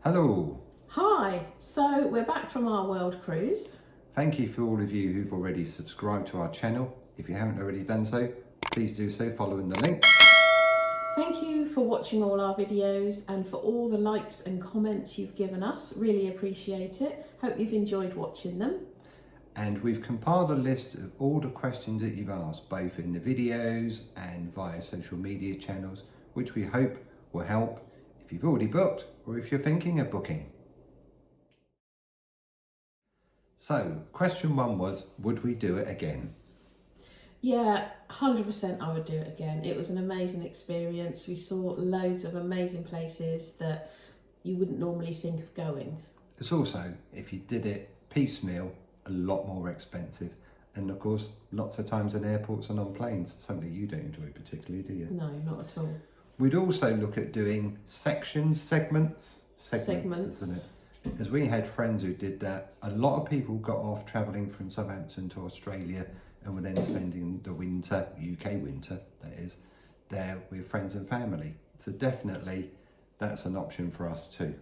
Hello. Hi, so we're back from our world cruise. Thank you for all of you who've already subscribed to our channel. If you haven't already done so, please do so following the link. Thank you for watching all our videos and for all the likes and comments you've given us. Really appreciate it. Hope you've enjoyed watching them. And we've compiled a list of all the questions that you've asked, both in the videos and via social media channels, which we hope will help if you've already booked or if you're thinking of booking. So, question one was, would we do it again? Yeah, 100% I would do it again. It was an amazing experience. We saw loads of amazing places that you wouldn't normally think of going. It's also, if you did it piecemeal, a lot more expensive. And of course, lots of times in airports and on planes, something you don't enjoy particularly, do you? No, not at all. We'd also look at doing segments, Segments. isn't it? As we had friends who did that, a lot of people got off travelling from Southampton to Australia and were then spending the winter, UK winter that is, there with friends and family. So definitely that's an option for us too.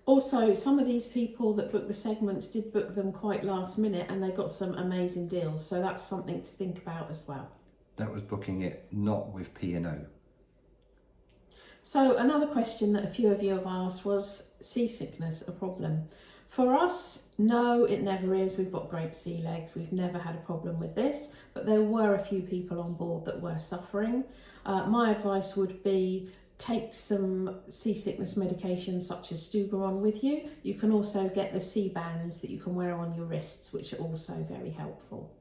Also, some of these people that booked the segments did book them quite last minute and they got some amazing deals. So that's something to think about as well. That was booking it not with P&O. So another question that a few of you have asked was seasickness a problem? For us, no, it never is. We've got great sea legs. We've never had a problem with this, but there were a few people on board that were suffering. My advice would be take some seasickness medication such as Stugaron with you. You can also get the sea bands that you can wear on your wrists, which are also very helpful.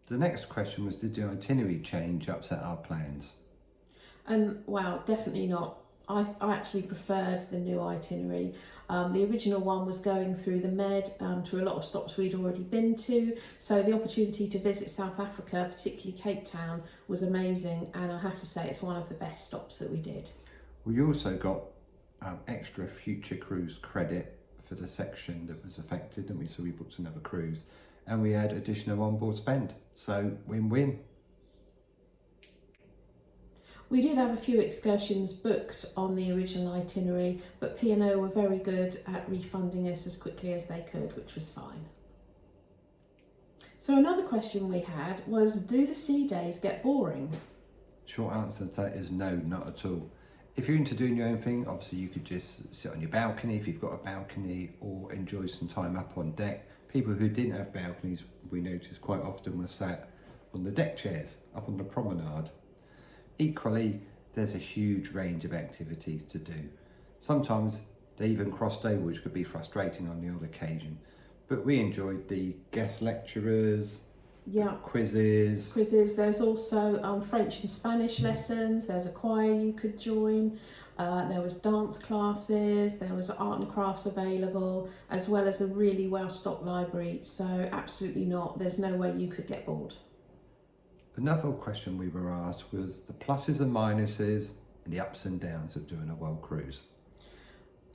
The next question was, did the itinerary change upset our plans? And wow, definitely not. I actually preferred the new itinerary. The original one was going through the Med to a lot of stops we'd already been to. So the opportunity to visit South Africa, particularly Cape Town, was amazing. And I have to say it's one of the best stops that we did. We also got extra future cruise credit for the section that was affected, and so we booked another cruise. And we had additional onboard spend. So win-win. We did have a few excursions booked on the original itinerary, but P&O were very good at refunding us as quickly as they could, which was fine. So another question we had was, do the sea days get boring? Short answer to that is no, not at all. If you're into doing your own thing, obviously you could just sit on your balcony if you've got a balcony, or enjoy some time up on deck. People who didn't have balconies, we noticed quite often, were sat on the deck chairs, up on the promenade. Equally, there's a huge range of activities to do. Sometimes they even crossed over, which could be frustrating on the odd occasion. But we enjoyed the guest lecturers, quizzes. There's also French and Spanish lessons. There's a choir you could join. There was dance classes. There was art and crafts available, as well as a really well-stocked library. So absolutely not. There's no way you could get bored. Another question we were asked was the pluses and minuses and the ups and downs of doing a world cruise.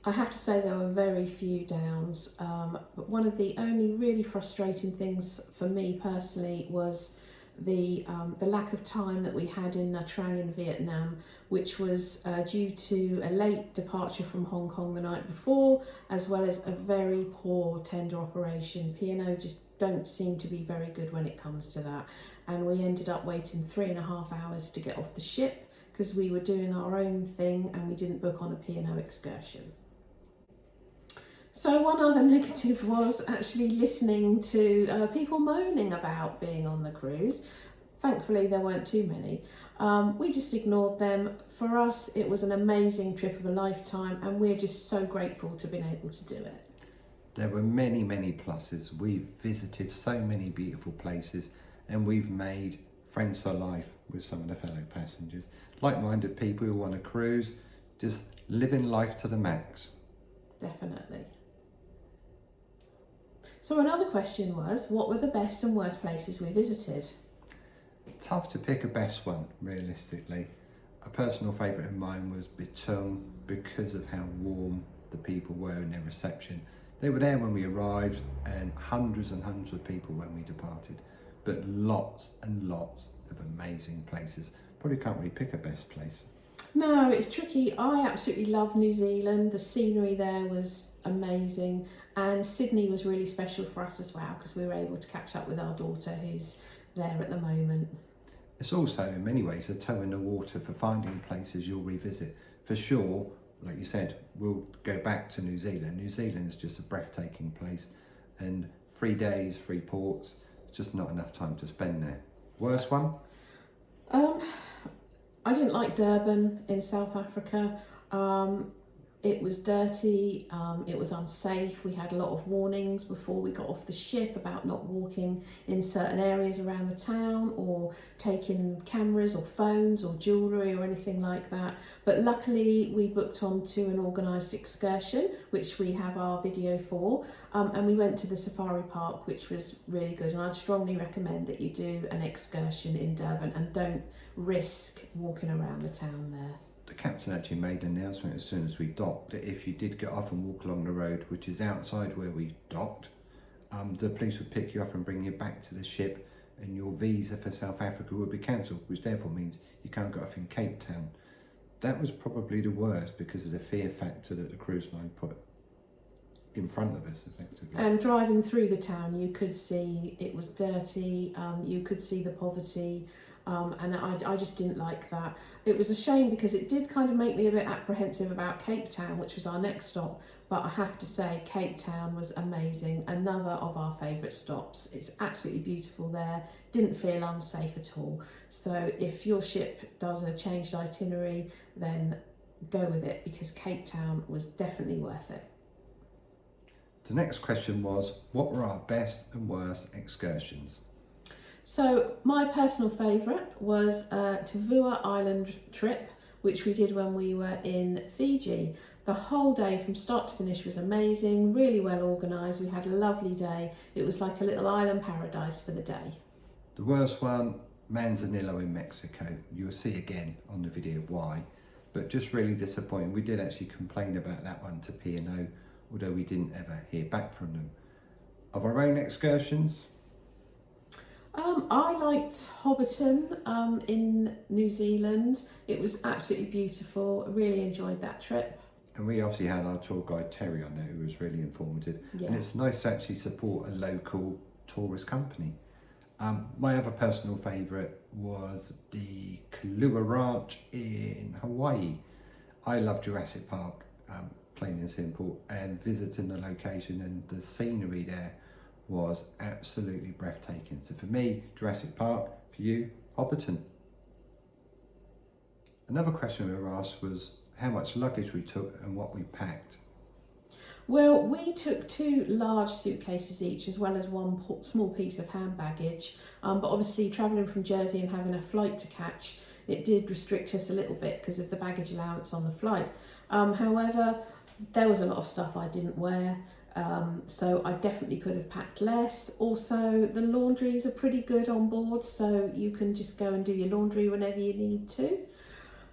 I have to say there were very few downs, but one of the only really frustrating things for me personally was the lack of time that we had in Nha Trang in Vietnam, which was due to a late departure from Hong Kong the night before, as well as a very poor tender operation. P&O just don't seem to be very good when it comes to that. And we ended up waiting 3.5 hours to get off the ship because we were doing our own thing and we didn't book on a P&O excursion. So one other negative was actually listening to people moaning about being on the cruise. Thankfully, there weren't too many. We just ignored them. For us, it was an amazing trip of a lifetime, and we're just so grateful to have been able to do it. There were many, many pluses. We've visited so many beautiful places, and we've made friends for life with some of the fellow passengers. Like-minded people who want to cruise, just living life to the max. Definitely. So another question was, what were the best and worst places we visited? Tough to pick a best one, realistically. A personal favourite of mine was Bitung because of how warm the people were in their reception. They were there when we arrived and hundreds of people when we departed, but lots and lots of amazing places. Probably can't really pick a best place. No, it's tricky. I absolutely love New Zealand. The scenery there was amazing, and Sydney was really special for us as well because we were able to catch up with our daughter who's there at the moment. It's also, in many ways, a toe in the water for finding places you'll revisit. For sure, like you said, we'll go back to New Zealand. New Zealand is just a breathtaking place, and 3 days, 3 ports, it's just not enough time to spend there. Worst one? Um, I didn't like Durban in South Africa. It was dirty, it was unsafe. We had a lot of warnings before we got off the ship about not walking in certain areas around the town or taking cameras or phones or jewellery or anything like that. But luckily we booked onto an organised excursion, which we have our video for, and we went to the safari park, which was really good. And I'd strongly recommend that you do an excursion in Durban and don't risk walking around the town there. The captain actually made an announcement as soon as we docked that if you did get off and walk along the road, which is outside where we docked, the police would pick you up and bring you back to the ship, and your visa for South Africa would be cancelled, which therefore means you can't get off in Cape Town. That was probably the worst because of the fear factor that the cruise line put in front of us, effectively. And driving through the town, you could see it was dirty, you could see the poverty, and I just didn't like that. It was a shame because it did kind of make me a bit apprehensive about Cape Town, which was our next stop. But I have to say, Cape Town was amazing. Another of our favourite stops. It's absolutely beautiful there. Didn't feel unsafe at all. So if your ship does a changed itinerary, then go with it because Cape Town was definitely worth it. The next question was, what were our best and worst excursions? So my personal favourite was a Tavua Island trip, which we did when we were in Fiji. The whole day from start to finish was amazing, really well organised. We had a lovely day. It was like a little island paradise for the day. The worst one, Manzanillo in Mexico. You'll see again on the video why, but just really disappointing. We did actually complain about that one to P&O, although we didn't ever hear back from them. Of our own excursions, I liked Hobbiton in New Zealand. It was absolutely beautiful. I really enjoyed that trip. and we obviously had our tour guide Terry on there, who was really informative. Yeah. And it's nice to actually support a local tourist company. My other personal favourite was the Kailua Ranch in Hawaii. I love Jurassic Park, plain and simple, and visiting the location and the scenery there was absolutely breathtaking. So for me, Jurassic Park. For you, Hobbiton. Another question we were asked was how much luggage we took and what we packed. Well, we took 2 large suitcases each, as well as one small piece of hand baggage. But obviously, travelling from Jersey and having a flight to catch, it did restrict us a little bit because of the baggage allowance on the flight. However, there was a lot of stuff I didn't wear, so I definitely could have packed less. Also, the laundries are pretty good on board, so you can just go and do your laundry whenever you need to.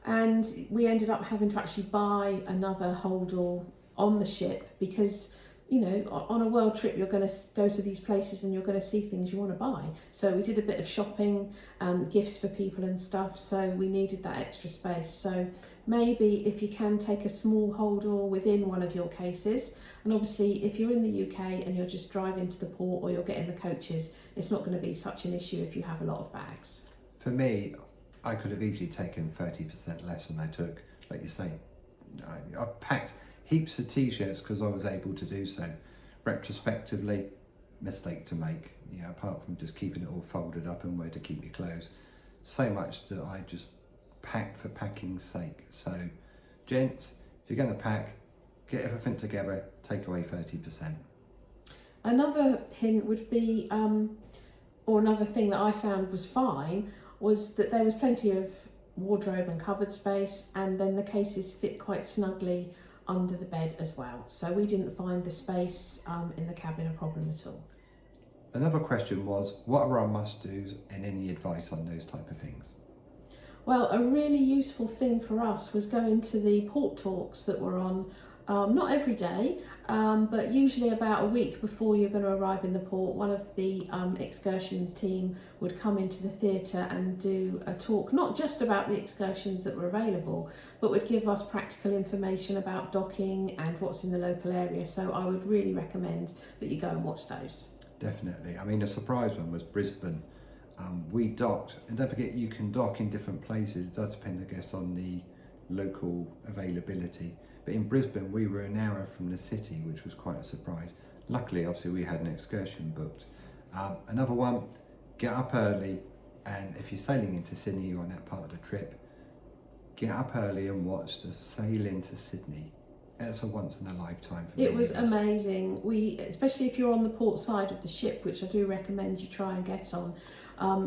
And we ended up having to actually buy another holdall on the ship because, you know, on a world trip you're going to go to these places and you're going to see things you want to buy. So we did a bit of shopping, gifts for people and stuff, so we needed that extra space. So maybe if you can take a small holdall within one of your cases, and obviously if you're in the UK and you're just driving to the port or you're getting the coaches, it's not going to be such an issue if you have a lot of bags. For me, I could have easily taken 30% less than I took. Like you say, I packed heaps of t-shirts because I was able to do so. Retrospectively, mistake to make. Yeah, apart from just keeping it all folded up and where to keep your clothes. So much that I just packed for packing's sake. So, gents, if you're going to pack, get everything together, take away 30%. Another hint would be, or another thing that I found was fine, was that there was plenty of wardrobe and cupboard space, and then the cases fit quite snugly under the bed as well. So we didn't find the space in the cabin a problem at all. Another question was, what are our must-dos and any advice on those type of things? Well, a really useful thing for us was going to the port talks that were on not every day, but usually about a week before you're going to arrive in the port, one of the excursions team would come into the theatre and do a talk, not just about the excursions that were available, but would give us practical information about docking and what's in the local area. So I would really recommend that you go and watch those. Definitely. I mean, a surprise one was Brisbane. We docked, and don't forget you can dock in different places. It does depend, I guess, on the local availability. But in Brisbane, we were an hour from the city, which was quite a surprise. Luckily, obviously, we had an excursion booked. Another one, get up early, and if you're sailing into Sydney or on that part of the trip, get up early and watch the sail into Sydney. It's a once in a lifetime for me. It was amazing. Especially if you're on the port side of the ship, which I do recommend you try and get on,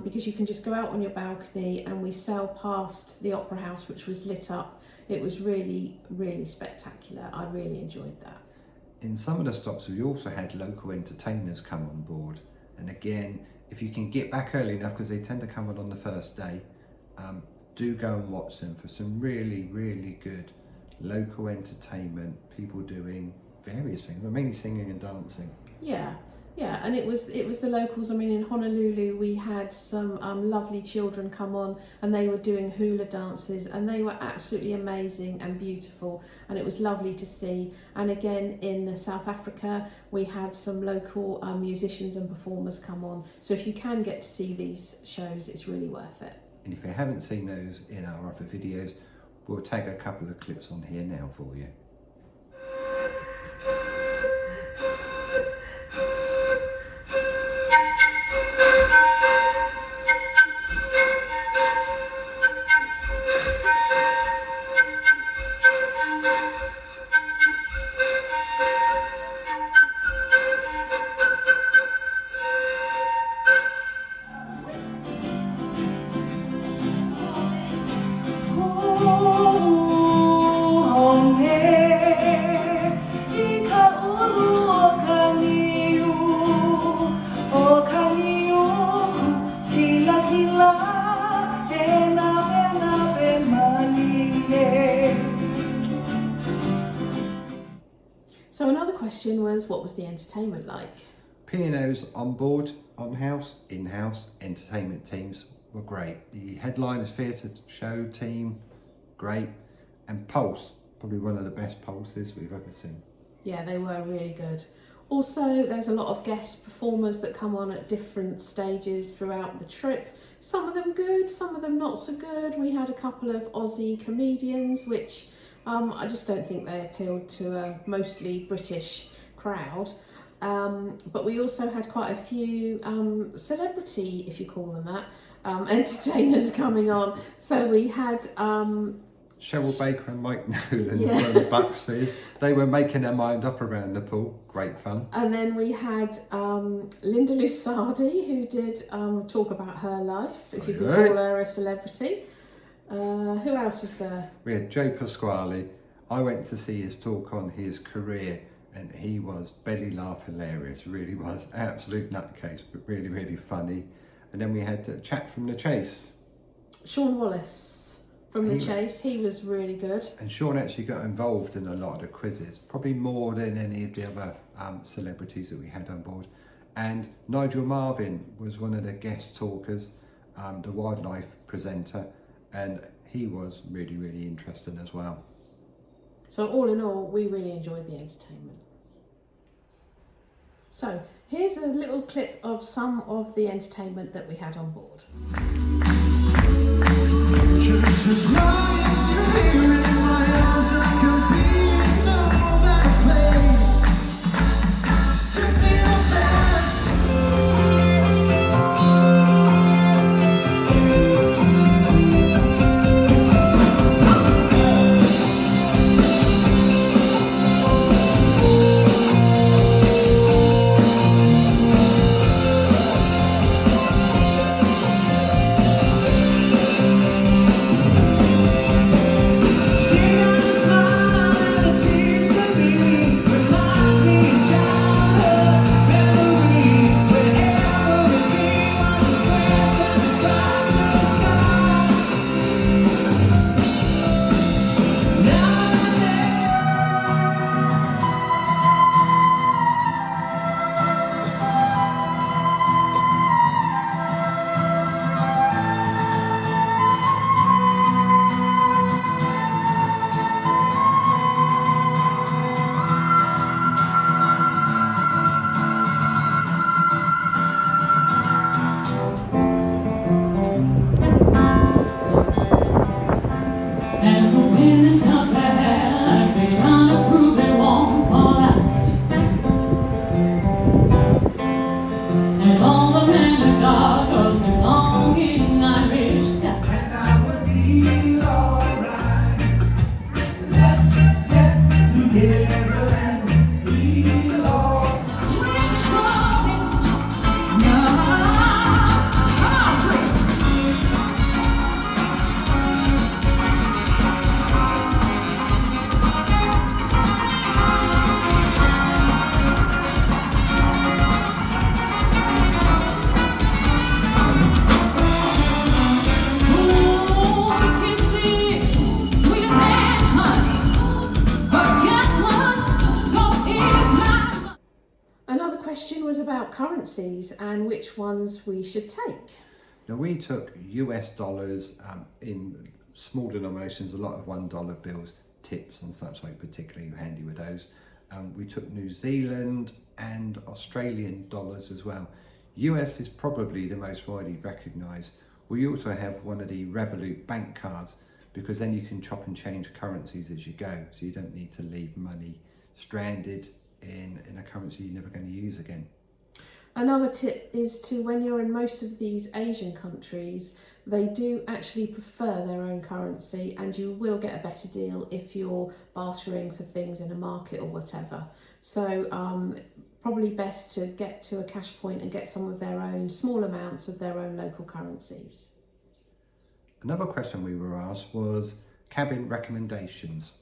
because you can just go out on your balcony, and we sailed past the Opera House, which was lit up. It was really, really spectacular. I really enjoyed that. In some of the stops, we also had local entertainers come on board. And again, if you can get back early enough, because they tend to come on the first day, do go and watch them for some really, really good local entertainment, people doing various things, mainly singing and dancing. Yeah, and it was the locals. I mean, in Honolulu we had some lovely children come on, and they were doing hula dances, and they were absolutely amazing and beautiful, and it was lovely to see. And again, in South Africa we had some local musicians and performers come on. So if you can get to see these shows, it's really worth it. And if you haven't seen those in our other videos, we'll tag a couple of clips on here now for you. So another question was, what was the entertainment like? P&O's on-board, on-house, in-house entertainment teams were great. The headliners theatre show team, great. And Pulse, probably one of the best pulses we've ever seen. Yeah, they were really good. Also, there's a lot of guest performers that come on at different stages throughout the trip. Some of them good, some of them not so good. We had a couple of Aussie comedians, which I just don't think they appealed to a mostly British crowd. But we also had quite a few celebrity, if you call them that, entertainers coming on. So we had Cheryl Baker and Mike Nolan from the Bucks Fizz. They were making their mind up around the pool. Great fun. And then we had Linda Lusardi, who did talk about her life, if you could call her a celebrity. Who else was there? We had Joe Pasquale. I went to see his talk on his career, and he was belly laugh hilarious. Really was. Absolute nutcase, but really, really funny. And then we had a chap from The Chase. Sean Wallace from The Chase. He was really good. And Sean actually got involved in a lot of the quizzes, probably more than any of the other celebrities that we had on board. And Nigel Marvin was one of the guest talkers, the wildlife presenter, and he was really, really interesting as well. So all in all, we really enjoyed the entertainment. So here's a little clip of some of the entertainment that we had on board. Just as long as you're here in my arms, I could be in all that place. Simply up there. See, I'm smiling. Another question was about currencies and which ones we should take. Now we took US dollars in small denominations, a lot of $1 bills, tips and such like, particularly handy with those. We took New Zealand and Australian dollars as well. US is probably the most widely recognised. We also have one of the Revolut bank cards, because then you can chop and change currencies as you go, so you don't need to leave money stranded in a currency you're never going to use again. Another tip is to, when you're in most of these Asian countries, they do actually prefer their own currency, and you will get a better deal if you're bartering for things in a market or whatever. So probably best to get to a cash point and get some of their own, small amounts of their own local currencies. Another question we were asked was cabin recommendations.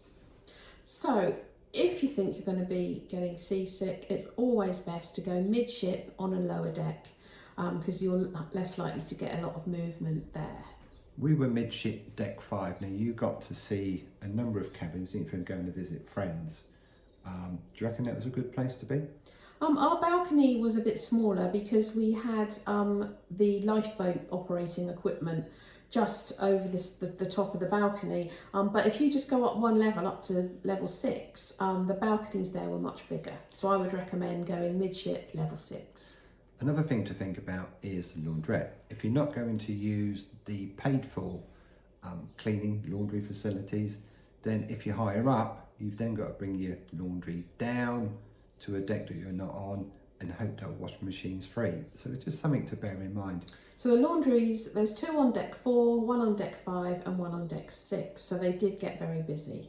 So if you think you're going to be getting seasick, it's always best to go midship on a lower deck, because you're less likely to get a lot of movement there. We were midship deck 5. Now you got to see a number of cabins, even if you're going to visit friends. Do you reckon that was a good place to be? Our balcony was a bit smaller because we had the lifeboat operating equipment just over the top of the balcony. But if you just go up one level, up to level 6, the balconies there were much bigger. So I would recommend going midship level 6. Another thing to think about is the laundrette. If you're not going to use the paid for cleaning laundry facilities, then if you're higher up, you've then got to bring your laundry down to a deck that you're not on and hope that washing machine's free. So it's just something to bear in mind. So the laundries, there's 2 on deck 4, 1 on deck 5 and 1 on deck 6. So they did get very busy.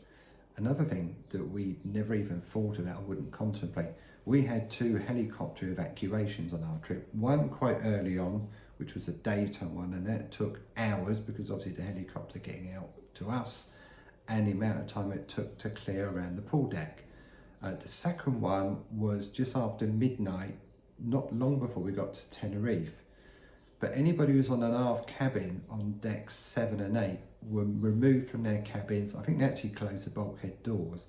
Another thing that we never even thought about, I wouldn't contemplate, we had 2 helicopter evacuations on our trip. One quite early on, which was a daytime one, and that took hours because obviously the helicopter getting out to us and the amount of time it took to clear around the pool deck. The second one was just after midnight, not long before we got to Tenerife. But anybody who was on an aft cabin on decks 7 and 8 were removed from their cabins. I think they actually closed the bulkhead doors,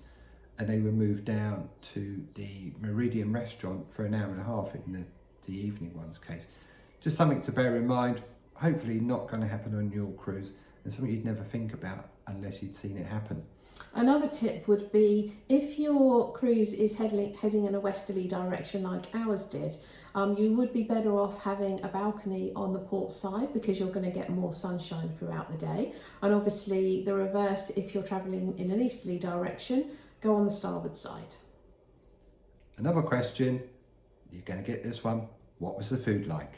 and they were moved down to the Meridian restaurant for an hour and a half in the evening one's case. Just something to bear in mind. Hopefully not going to happen on your cruise, and something you'd never think about unless you'd seen it happen. Another tip would be, if your cruise is heading in a westerly direction like ours did, you would be better off having a balcony on the port side because you're going to get more sunshine throughout the day. And obviously the reverse, if you're travelling in an easterly direction, go on the starboard side. Another question, you're going to get this one, what was the food like?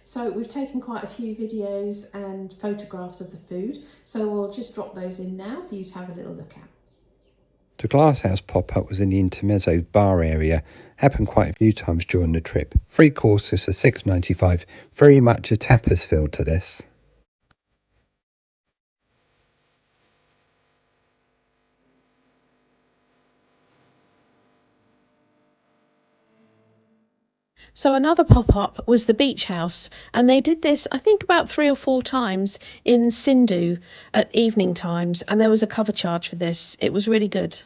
So we've taken quite a few videos and photographs of the food, so we'll just drop those in now for you to have a little look at. The glasshouse pop-up was in the Intermezzo bar area. Happened quite a few times during the trip. 3 courses for $6.95. Very much a tapas feel to this. So another pop-up was the beach house, and they did this I think about 3 or 4 times in Sindhu at evening times, and there was a cover charge for this. It was really good.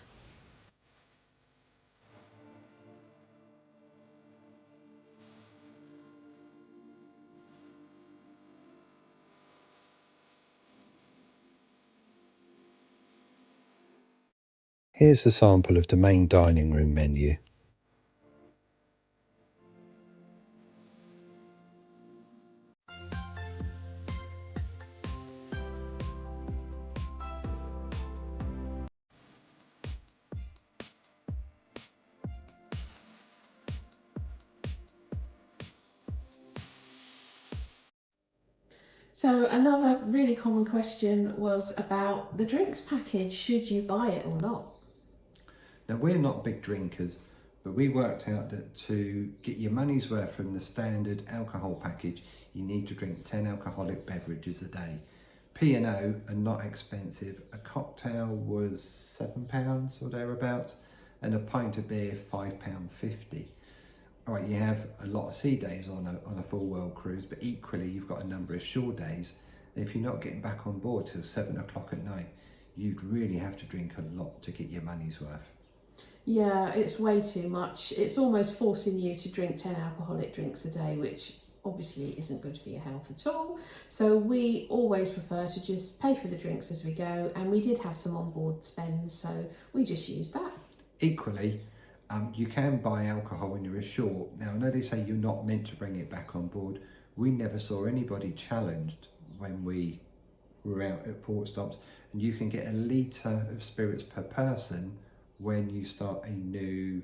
Here's a sample of the main dining room menu. So another really common question was about the drinks package. Should you buy it or not? Now, we're not big drinkers, but we worked out that to get your money's worth from the standard alcohol package, you need to drink 10 alcoholic beverages a day. P&O are not expensive. A cocktail was £7 or thereabouts, and a pint of beer £5.50. All right, you have a lot of sea days on a full world cruise, but equally you've got a number of shore days. And if you're not getting back on board till 7 o'clock at night, you'd really have to drink a lot to get your money's worth. Yeah, it's way too much. It's almost forcing you to drink 10 alcoholic drinks a day, which obviously isn't good for your health at all. So we always prefer to just pay for the drinks as we go, and we did have some onboard spends, so we just used that. Equally, you can buy alcohol when you're ashore. Now, I know they say you're not meant to bring it back on board. We never saw anybody challenged when we were out at port stops, and you can get a litre of spirits per person when you start a new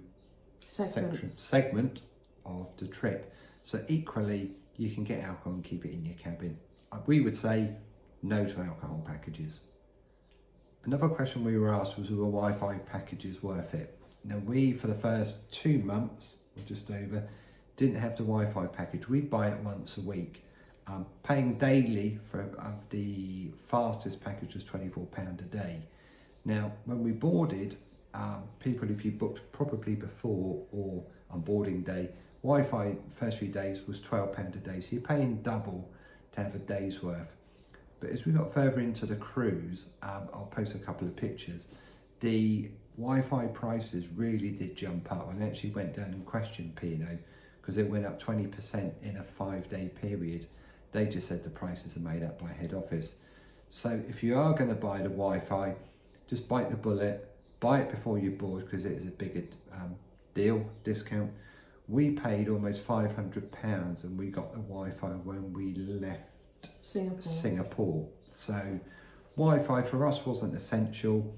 segment of the trip. So equally, you can get alcohol and keep it in your cabin. We would say no to alcohol packages. Another question we were asked was, were Wi-Fi packages worth it? Now, we, for the first 2 months, or just over, didn't have the Wi-Fi package. We'd buy it once a week. Paying daily for the fastest package was £24 a day. Now, when we boarded, people, if you booked probably before or on boarding day, Wi-Fi first few days was £12 a day, so you're paying double to have a day's worth. But as we got further into the cruise, I'll post a couple of pictures, the Wi-Fi prices really did jump up, and actually went down and questioned P&O because it went up 20% in a 5-day period. They just said the prices are made up by head office. So if you are going to buy the Wi-Fi, just bite the bullet, buy it before you board because it is a bigger discount. We paid almost £500 and we got the Wi-Fi when we left Singapore. So Wi-Fi for us wasn't essential,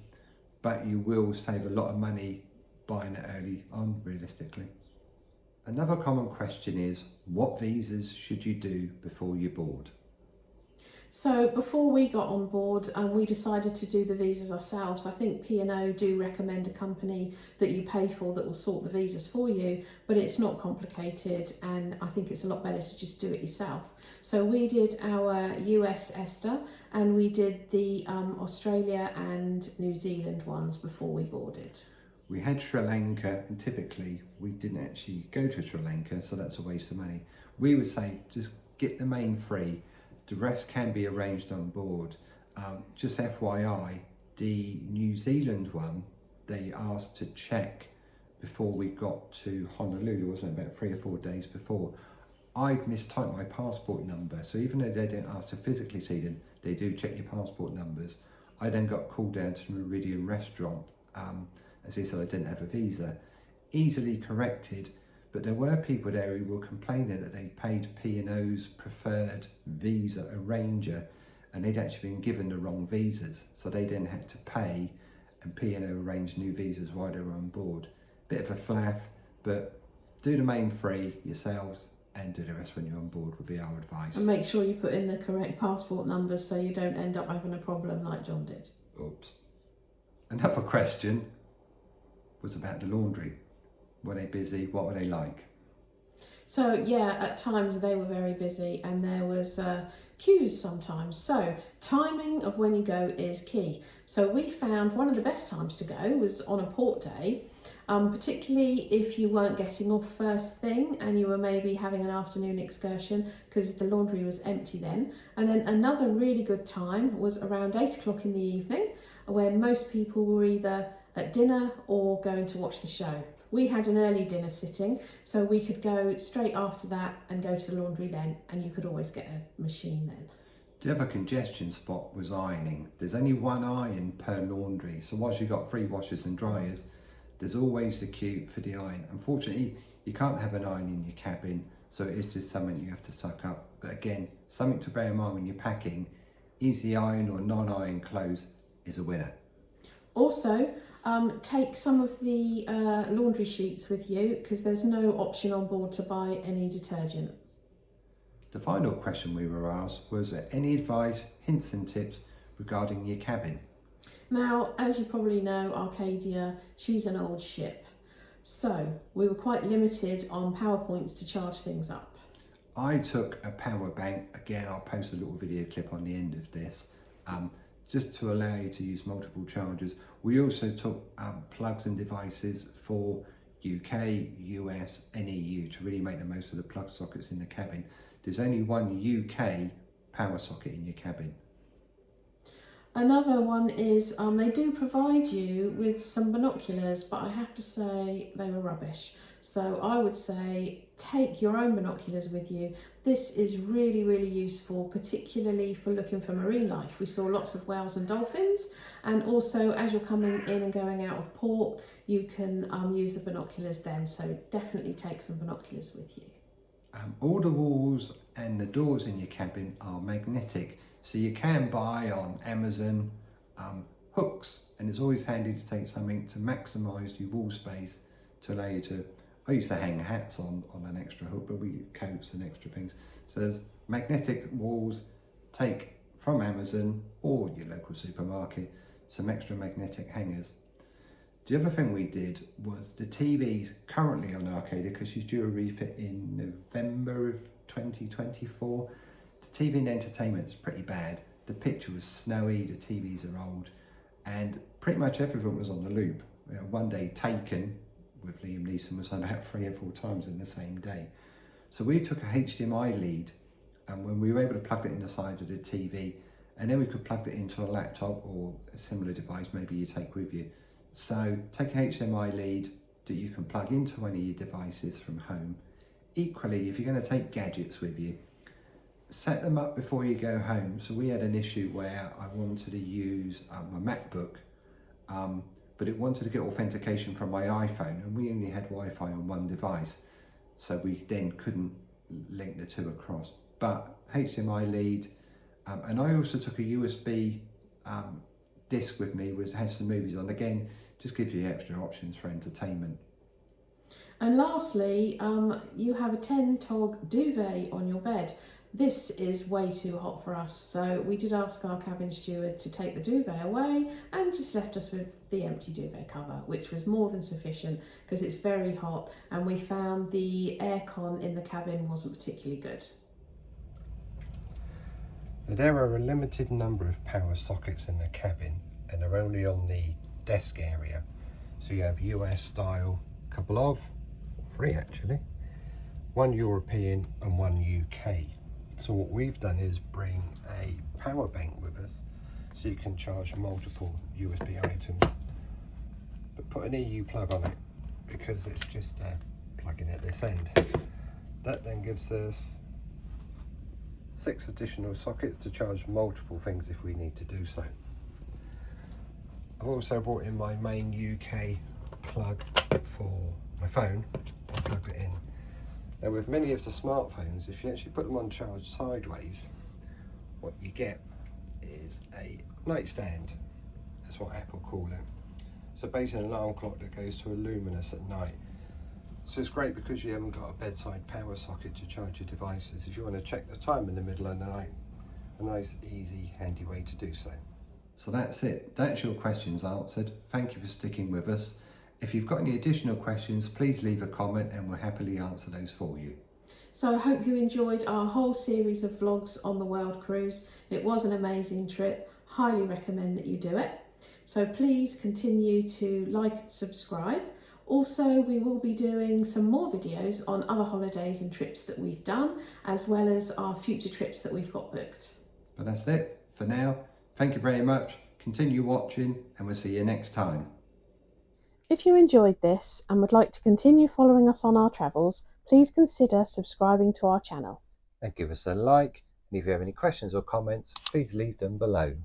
but you will save a lot of money buying it early on, realistically. Another common question is, what visas should you do before you board? So before we got on board and we decided to do the visas ourselves, I think P&O do recommend a company that you pay for that will sort the visas for you, but it's not complicated, and I think it's a lot better to just do it yourself. So we did our US ESTA and we did the Australia and New Zealand ones before we boarded. We had Sri Lanka, and typically we didn't actually go to Sri Lanka, so that's a waste of money. We would say just get the main free. The rest can be arranged on board. Just FYI, the New Zealand one, they asked to check before we got to Honolulu, wasn't it, about 3 or 4 days before. I'd mistyped my passport number, so even though they don't ask to physically see them, they do check your passport numbers. I then got called down to Meridian Restaurant, as they said I didn't have a visa. Easily corrected. But there were people there who were complaining that they paid P&O's preferred visa arranger and they'd actually been given the wrong visas. So they then had to pay, and P&O arranged new visas while they were on board. Bit of a flaff, but do the main free yourselves and do the rest when you're on board would be our advice. And make sure you put in the correct passport numbers so you don't end up having a problem like John did. Oops. Another question was about the laundry. Were they busy? What were they like? So yeah, at times they were very busy and there was queues sometimes. So timing of when you go is key. So we found one of the best times to go was on a port day, particularly if you weren't getting off first thing and you were maybe having an afternoon excursion because the laundry was empty then. And then another really good time was around 8 o'clock in the evening when most people were either at dinner or going to watch the show. We had an early dinner sitting, so we could go straight after that and go to the laundry then, and you could always get a machine then. The other congestion spot was ironing. There's only one iron per laundry, so whilst you've got 3 washers and dryers, there's always a queue for the iron. Unfortunately, you can't have an iron in your cabin, so it is just something you have to suck up. But again, something to bear in mind when you're packing, easy iron or non-iron clothes is a winner. Also, take some of the laundry sheets with you because there's no option on board to buy any detergent. The final question we were asked was any advice, hints and tips regarding your cabin? Now, as you probably know, Arcadia, she's an old ship. So we were quite limited on power points to charge things up. I took a power bank, again I'll post a little video clip on the end of this, just to allow you to use multiple chargers. We also took plugs and devices for UK, US and EU to really make the most of the plug sockets in the cabin. There's only one UK power socket in your cabin. Another one is they do provide you with some binoculars, but I have to say they were rubbish. So I would say take your own binoculars with you. This is really, really useful, particularly for looking for marine life. We saw lots of whales and dolphins, and also as you're coming in and going out of port, you can use the binoculars then. So definitely take some binoculars with you. All the walls and the doors in your cabin are magnetic, so you can buy on Amazon hooks, and it's always handy to take something to maximise your wall space to allow you to, I used to hang hats on an extra hook, but we use coats and extra things. So there's magnetic walls, take from Amazon or your local supermarket some extra magnetic hangers. The other thing we did was the TV's currently on Arcadia, because she's due a refit in November of 2024. The TV and entertainment is pretty bad. The picture was snowy, the TVs are old, and pretty much everything was on the loop. You know, one day Taken with Liam Neeson was on about 3 or 4 times in the same day. So we took a HDMI lead, and when we were able to plug it in the side of the TV, and then we could plug it into a laptop or a similar device maybe you take with you. So take a HDMI lead that you can plug into one of your devices from home. Equally, if you're going to take gadgets with you, set them up before you go home. So we had an issue where I wanted to use my MacBook, but it wanted to get authentication from my iPhone, and we only had Wi-Fi on one device. So we then couldn't link the two across. But HDMI lead, and I also took a USB disc with me, which has some movies on. Again, just gives you extra options for entertainment. And lastly, you have a 10 tog duvet on your bed. This is way too hot for us, so we did ask our cabin steward to take the duvet away and just left us with the empty duvet cover, which was more than sufficient because it's very hot, and we found the aircon in the cabin wasn't particularly good. There are a limited number of power sockets in the cabin, and they're only on the desk area. So you have US style, a couple of, 3 actually, 1 European and 1 UK. So what we've done is bring a power bank with us, so you can charge multiple USB items, but put an EU plug on it because it's just plugging at this end. That then gives us 6 additional sockets to charge multiple things if we need to do so. I've also brought in my main UK plug for my phone. I'll plug it in. Now with many of the smartphones, if you actually put them on charge sideways, what you get is a nightstand. That's what Apple call it. So basically an alarm clock that goes to luminous at night. So it's great because you haven't got a bedside power socket to charge your devices. If you want to check the time in the middle of the night, a nice, easy, handy way to do so. So that's it. That's your questions answered. Thank you for sticking with us. If you've got any additional questions, please leave a comment and we'll happily answer those for you. So I hope you enjoyed our whole series of vlogs on the World Cruise. It was an amazing trip. Highly recommend that you do it. So please continue to like and subscribe. Also, we will be doing some more videos on other holidays and trips that we've done, as well as our future trips that we've got booked. But that's it for now. Thank you very much. Continue watching and we'll see you next time. If you enjoyed this and would like to continue following us on our travels, please consider subscribing to our channel. And give us a like. And if you have any questions or comments, please leave them below.